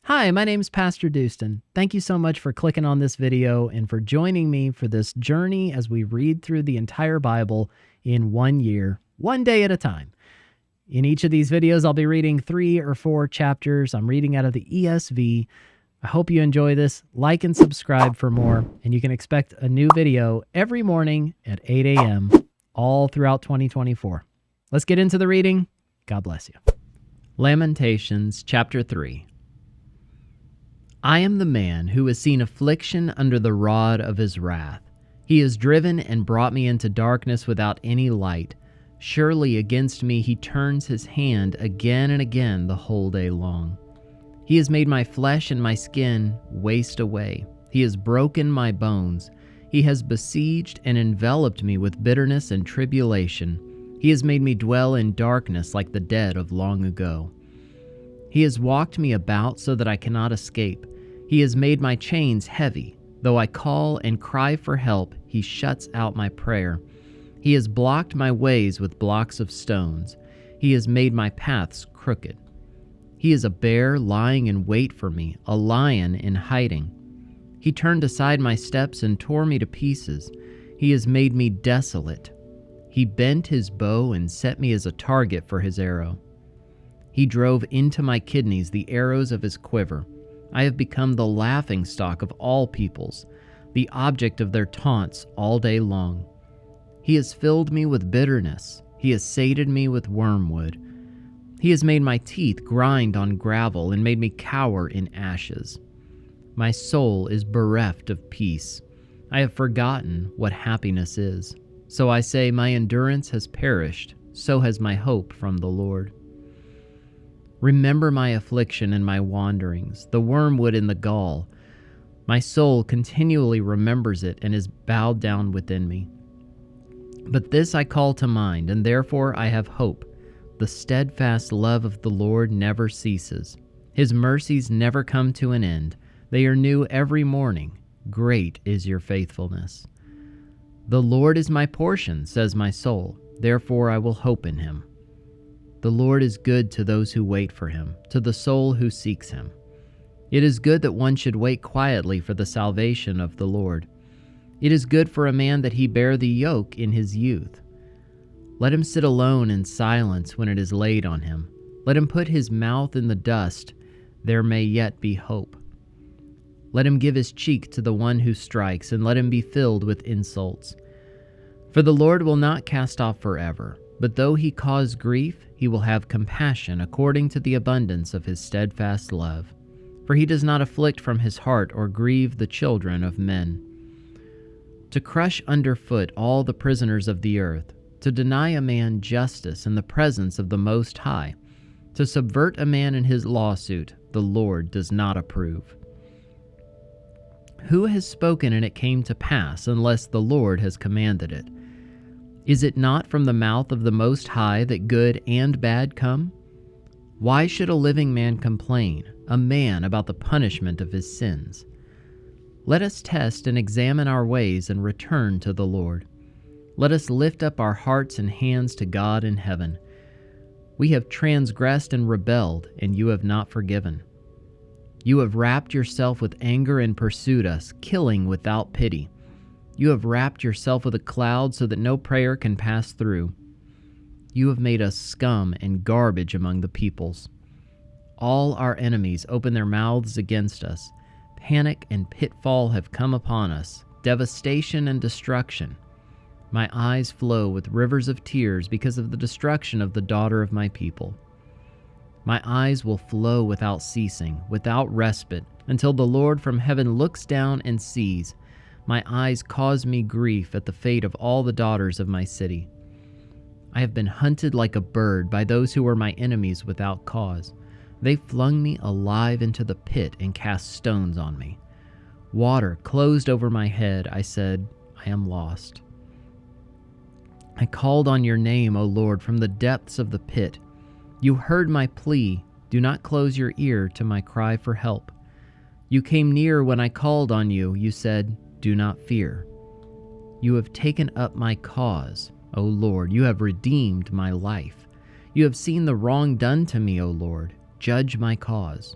Hi, my name is PastorDoostyn. Thank you so much for clicking on this video and for joining me for this journey as we read through the entire Bible in 1 year, one day at a time. In each of these videos, I'll be reading 3 or 4 chapters. I'm reading out of the ESV. I hope you enjoy this. Like and subscribe for more, and you can expect a new video every morning at 8 a.m. all throughout 2024. Let's get into the reading. God bless you. Lamentations chapter 3. I am the man who has seen affliction under the rod of his wrath. He has driven and brought me into darkness without any light. Surely against me he turns his hand again and again the whole day long. He has made my flesh and my skin waste away. He has broken my bones. He has besieged and enveloped me with bitterness and tribulation. He has made me dwell in darkness like the dead of long ago. He has walked me about so that I cannot escape. He has made my chains heavy. Though I call and cry for help, he shuts out my prayer. He has blocked my ways with blocks of stones. He has made my paths crooked. He is a bear lying in wait for me, a lion in hiding. He turned aside my steps and tore me to pieces. He has made me desolate. He bent his bow and set me as a target for his arrow. He drove into my kidneys the arrows of his quiver. I have become the laughingstock of all peoples, the object of their taunts all day long. He has filled me with bitterness. He has sated me with wormwood. He has made my teeth grind on gravel and made me cower in ashes. My soul is bereft of peace. I have forgotten what happiness is. So I say, my endurance has perished, so has my hope from the Lord. Remember my affliction and my wanderings, the wormwood and the gall. My soul continually remembers it and is bowed down within me. But this I call to mind, and therefore I have hope. The steadfast love of the Lord never ceases. His mercies never come to an end. They are new every morning. Great is your faithfulness. The Lord is my portion, says my soul. Therefore I will hope in him. The Lord is good to those who wait for him, to the soul who seeks him. It is good that one should wait quietly for the salvation of the Lord. It is good for a man that he bear the yoke in his youth. Let him sit alone in silence when it is laid on him. Let him put his mouth in the dust. There may yet be hope. Let him give his cheek to the one who strikes, and let him be filled with insults. For the Lord will not cast off forever, but though he cause grief, he will have compassion according to the abundance of his steadfast love. For he does not afflict from his heart or grieve the children of men. To crush underfoot all the prisoners of the earth, to deny a man justice in the presence of the Most High, to subvert a man in his lawsuit, the Lord does not approve. Who has spoken and it came to pass, unless the Lord has commanded it? Is it not from the mouth of the Most High that good and bad come? Why should a living man complain, a man about the punishment of his sins? Let us test and examine our ways and return to the Lord. Let us lift up our hearts and hands to God in heaven. We have transgressed and rebelled, and you have not forgiven. You have wrapped yourself with anger and pursued us, killing without pity. You have wrapped yourself with a cloud so that no prayer can pass through. You have made us scum and garbage among the peoples. All our enemies open their mouths against us. Panic and pitfall have come upon us, devastation and destruction. My eyes flow with rivers of tears because of the destruction of the daughter of my people. My eyes will flow without ceasing, without respite, until the Lord from heaven looks down and sees. My eyes cause me grief at the fate of all the daughters of my city. I have been hunted like a bird by those who were my enemies without cause. They flung me alive into the pit and cast stones on me. Water closed over my head. I said, I am lost. I called on your name, O Lord, from the depths of the pit. You heard my plea. Do not close your ear to my cry for help. You came near when I called on you. You said, do not fear. You have taken up my cause, O Lord. You have redeemed my life. You have seen the wrong done to me, O Lord. Judge my cause.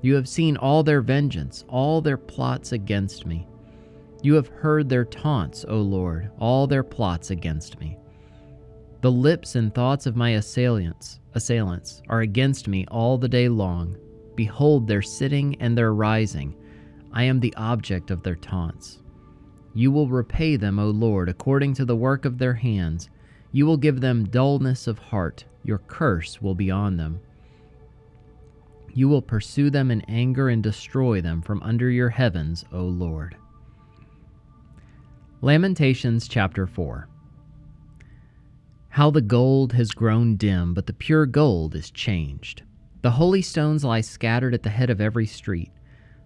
You have seen all their vengeance, all their plots against me. You have heard their taunts, O Lord, all their plots against me. The lips and thoughts of my assailants are against me all the day long. Behold their sitting and their rising. I am the object of their taunts. You will repay them, O Lord, according to the work of their hands. You will give them dullness of heart. Your curse will be on them. You will pursue them in anger and destroy them from under your heavens, O Lord. Lamentations chapter 4. How the gold has grown dim, but the pure gold is changed. The holy stones lie scattered at the head of every street.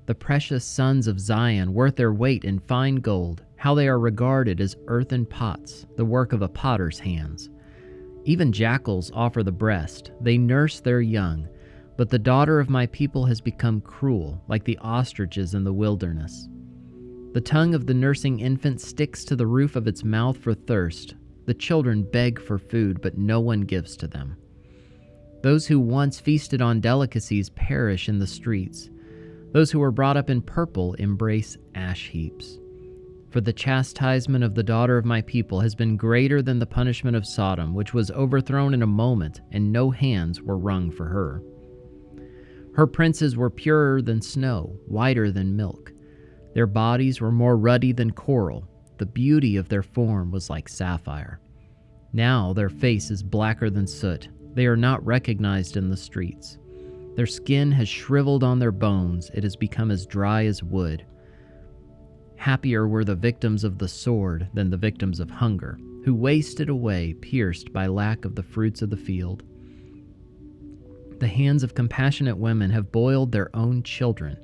The precious sons of Zion, worth their weight in fine gold, how they are regarded as earthen pots, the work of a potter's hands. Even jackals offer the breast, they nurse their young, but the daughter of my people has become cruel, like the ostriches in the wilderness. The tongue of the nursing infant sticks to the roof of its mouth for thirst. The children beg for food, but no one gives to them. Those who once feasted on delicacies perish in the streets. Those who were brought up in purple embrace ash heaps. For the chastisement of the daughter of my people has been greater than the punishment of Sodom, which was overthrown in a moment, and no hands were wrung for her. Her princes were purer than snow, whiter than milk. Their bodies were more ruddy than coral. The beauty of their form was like sapphire. Now their face is blacker than soot. They are not recognized in the streets. Their skin has shriveled on their bones. It has become as dry as wood. Happier were the victims of the sword than the victims of hunger, who wasted away, pierced by lack of the fruits of the field. The hands of compassionate women have boiled their own children.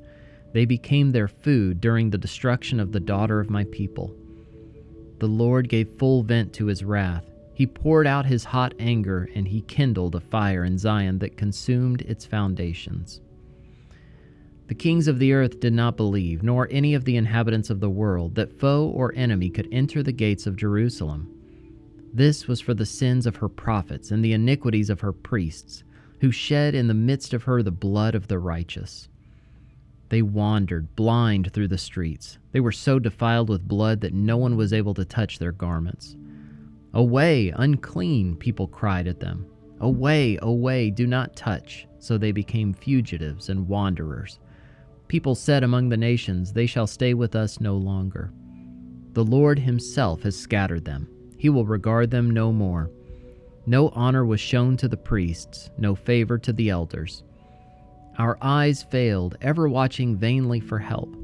They became their food during the destruction of the daughter of my people. The Lord gave full vent to his wrath. He poured out his hot anger, and he kindled a fire in Zion that consumed its foundations. The kings of the earth did not believe, nor any of the inhabitants of the world, that foe or enemy could enter the gates of Jerusalem. This was for the sins of her prophets and the iniquities of her priests, who shed in the midst of her the blood of the righteous. They wandered blind through the streets. They were so defiled with blood that no one was able to touch their garments. "Away, unclean," people cried at them. "Away, away, do not touch." So they became fugitives and wanderers. People said among the nations, "They shall stay with us no longer." The Lord himself has scattered them. He will regard them no more. No honor was shown to the priests, no favor to the elders. Our eyes failed, ever watching vainly for help.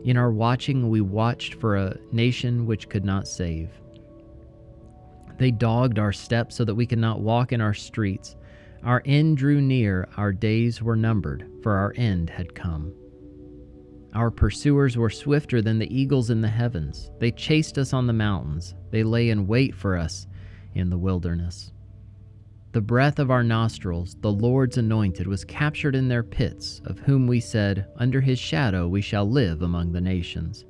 In our watching we watched for a nation which could not save. They dogged our steps so that we could not walk in our streets. Our end drew near, our days were numbered, for our end had come. Our pursuers were swifter than the eagles in the heavens. They chased us on the mountains. They lay in wait for us in the wilderness. The breath of our nostrils, the Lord's anointed, was captured in their pits, of whom we said, "Under his shadow we shall live among the nations."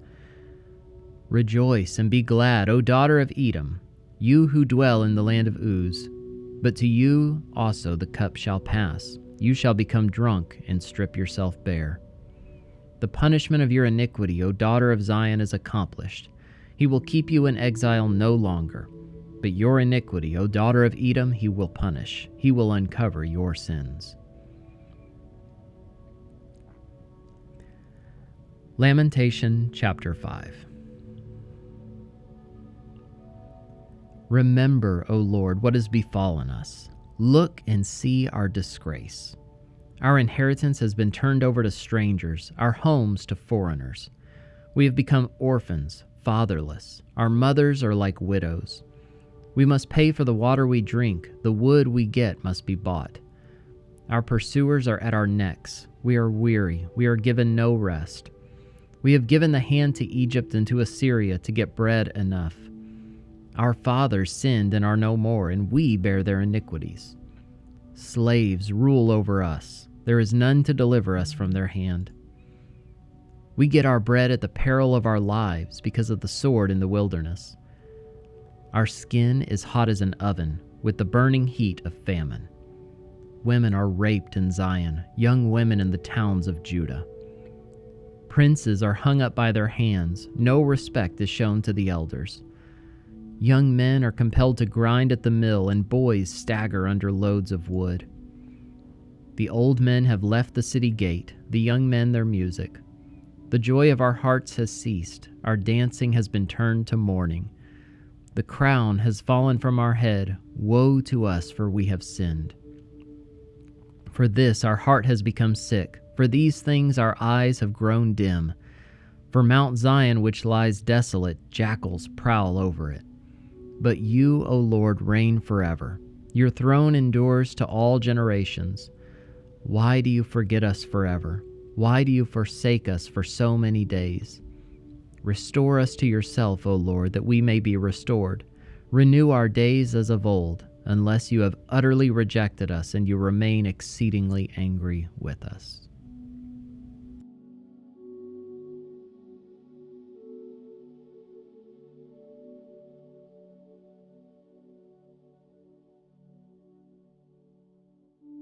Rejoice and be glad, O daughter of Edom, you who dwell in the land of Uz. But to you also the cup shall pass. You shall become drunk and strip yourself bare. The punishment of your iniquity, O daughter of Zion, is accomplished. He will keep you in exile no longer. But your iniquity, O daughter of Edom, he will punish. He will uncover your sins. Lamentation chapter 5. Remember, O Lord, what has befallen us. Look and see our disgrace. Our inheritance has been turned over to strangers, our homes to foreigners. We have become orphans, fatherless. Our mothers are like widows. We must pay for the water we drink. The wood we get must be bought. Our pursuers are at our necks. We are weary. We are given no rest. We have given the hand to Egypt and to Assyria to get bread enough. Our fathers sinned and are no more, and we bear their iniquities. Slaves rule over us. There is none to deliver us from their hand. We get our bread at the peril of our lives because of the sword in the wilderness. Our skin is hot as an oven with the burning heat of famine. Women are raped in Zion, young women in the towns of Judah. Princes are hung up by their hands. No respect is shown to the elders. Young men are compelled to grind at the mill, and boys stagger under loads of wood. The old men have left the city gate, the young men their music. The joy of our hearts has ceased. Our dancing has been turned to mourning. The crown has fallen from our head. Woe to us, for we have sinned. For this our heart has become sick. For these things our eyes have grown dim. For Mount Zion, which lies desolate, jackals prowl over it. But you, O Lord, reign forever. Your throne endures to all generations. Why do you forget us forever? Why do you forsake us for so many days? Restore us to yourself, O Lord, that we may be restored. Renew our days as of old, unless you have utterly rejected us and you remain exceedingly angry with us.